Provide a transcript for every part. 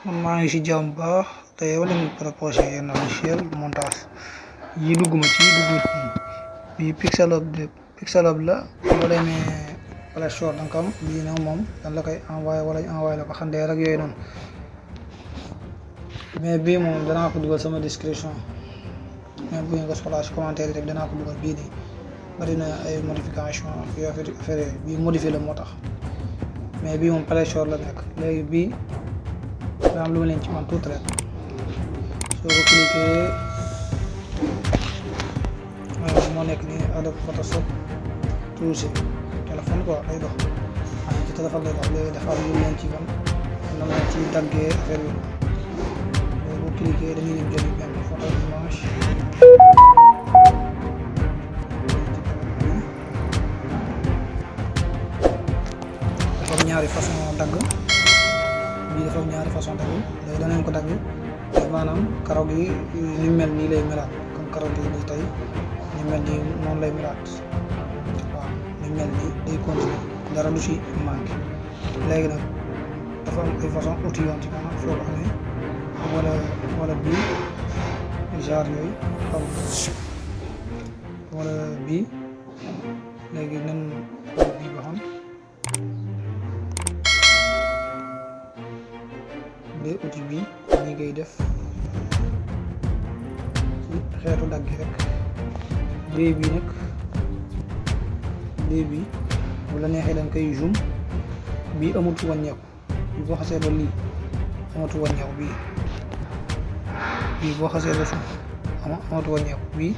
man maa ngi si jàmm bu baax te yow la ñu proposé yenn logiciel montage yi dugguma ci bii Pixelab la boo demee Play Store da nga ko am bii nag moom dañ la koy envoyé wala ñu envoyé la ko xandee rek yooyu noonu mais bii moom danaa ko dugal sama description mais bu ngeen ko soxlaa si commentaire yi rek danaa ko dugal bii nii bari na ay modification yoo affaire bii modifié la moo tax mais bii moom Play Store la nekk léegi bii daa am lu ma leen ci man tuuti rek soo ko cliqué moo nekk nii Adobe Photoshop Tools téléphone quoi lay dox ci téléphone lay dox léegi dafa am lu leen ci man na ma ci daggee affaire yi boo cliqué dañuy dem jëli benn photo image dafa am ñaari façon dagg bii dafa am ñaari façon dagg léegi danañ ko dagg maanaam karaw gi ni mel nii lay melaat comme karaw gi nii tey ni mel nii noonu lay melaat waaw ni mel nii day continuer dara du ci manqué léegi nag dafa am ay façon outil yoon ci maanaam foo ko amee wala bii genre yooyu xam wala bii léegi nan xool bii ba xam de outil bi ñi ngay def ci xeetu dagg rek dee bi nag dee bi bu la neexee dañ koy zoom bii amut wàññeeku bii boo xasee ba lii amatu wàññeeku bii boo xasee ba suuf amatu wàññeeku bii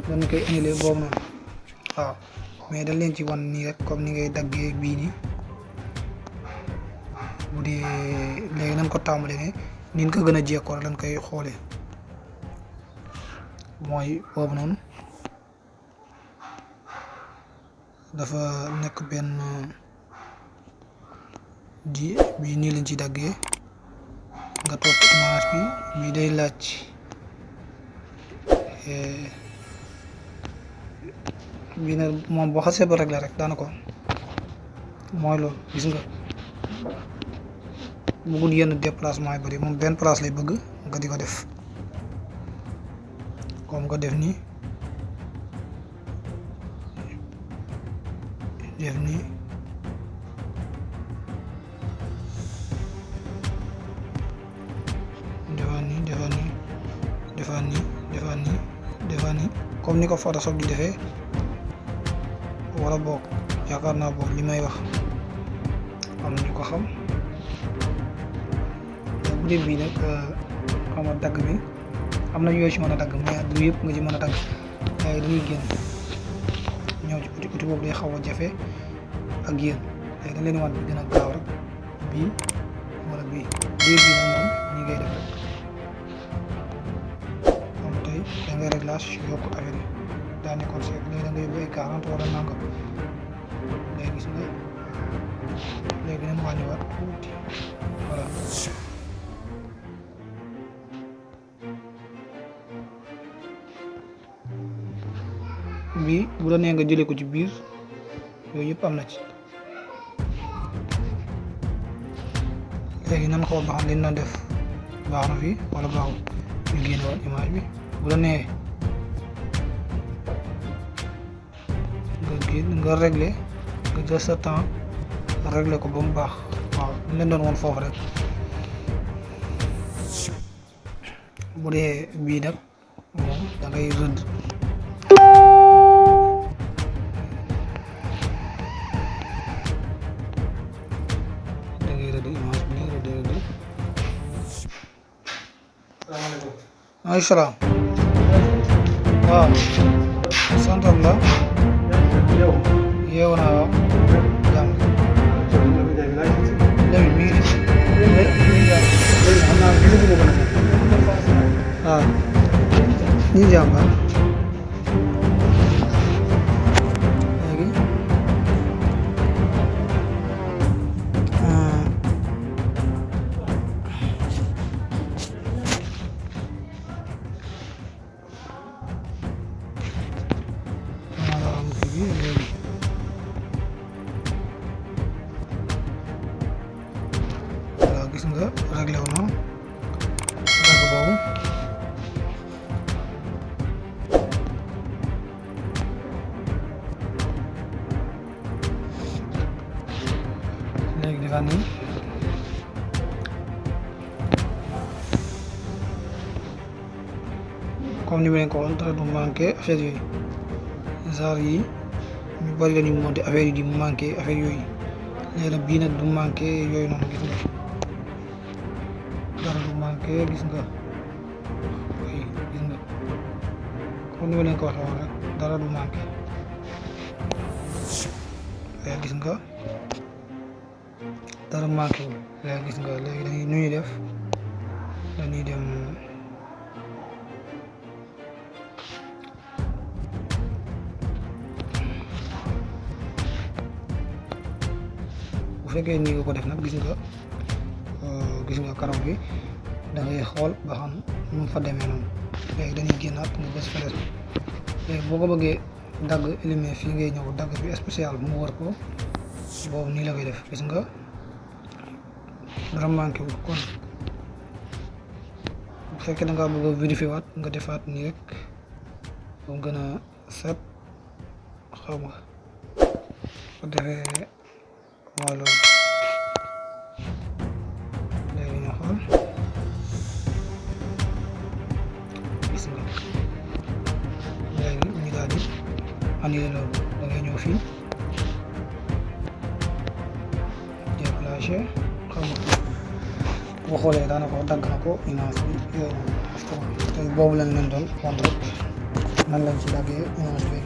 dañ koy annulé boobu noonu waaw mais dañ leen ci wan nii rek comme ni ngay daggee bii nii bu dee léegi nañ ko tàmbalee ne nin ko gën a jekkoo lañ koy xoolee mooy boobu noonu dafa nekk benn di bii nii lañ ci daggee nga topp image bi bii day laaj bii nag moom boo xasee ba régler rek daana ko mooy loolu gis nga bëggul yenn déplacement yu bari moom benn place lay bëgg nga di ko def comme nga def nii defaat nii comme ni ko Photoshop di defee wala boog yaakaar naa boog li may wax am na ñu ko xam bu dee bii nag xam nga dagg bi am na yooyu ci mën a dagg mais du yëpp nga ci mën a dagg waaye dañuy génn ñëw ci outil boobu day xaw a jafe ak yéen léegi dañ leen wan bi gën a gaaw rek bii wala bii bii nag moom ñi ngay def rek moom tey da ngay réglage yokk affaire yi daa nekkoon seet léegi da ngay yóbbu ay 40 wala nangam léegi gis nga léegi nañ wàññiwaat tuuti voilà bii bu la nee nga jëlee ko ci biir yooyu yëpp am na ci léegi nan xool ba xam li na def baax na fii wala baaxul ñu génne woon image bi bu la nee nga réglé nga jël sa temps réglé ko ba mu baax waaw ñu leen doon woon foofu rek bu dee bii nag moom da ngay rëdd image bi rëdd maaleykum salaam waaw sant la yeewu naa waaw jàmm léegi mi ngi fi xam naa gisagu ko nag waaw ñu jàmm léegi gis nga réglé wu na dagg boobu. léegi defaat nii comme ni ma leen ko waxoon dara du manqué affaire yooyu genre yi ñu bari dañuy monté affaire yi di manqué affaire yooyu léegi nag bii nag du manqué yooyu noonu gis nga dara du manqué gis nga comme ni ma leen ko waxee woon rek dara du manqué léegi gis nga dara manqué wul léegi gis nga léegi dañuy nu ñuy def dañuy dem bu fekkee nii nga ko def nag gis nga karaw bi da ngay xool ba xam nu mu fa demee noonu léegi dañuy génnaat nga bës fenêtre léegi boo ko bëggee dagg éliminer fii ngay ñëw dagg bi spécial mu wër ko boobu nii la koy def gis nga dara manqué wul kon bu fekkee da ngaa bëgg a vérifier waat nga defaat nii rek ba gën a set xaw ma ko defee waaw loolu léegi ñu xool gis nga léegi ñu daal di annulé loolu da ngay ñëw fii déplacé xam nga boo xoolee daanaka dagg na ko image bi yooyu tey boobu lañ leen doon wan rek nan lañ ci daggee image bi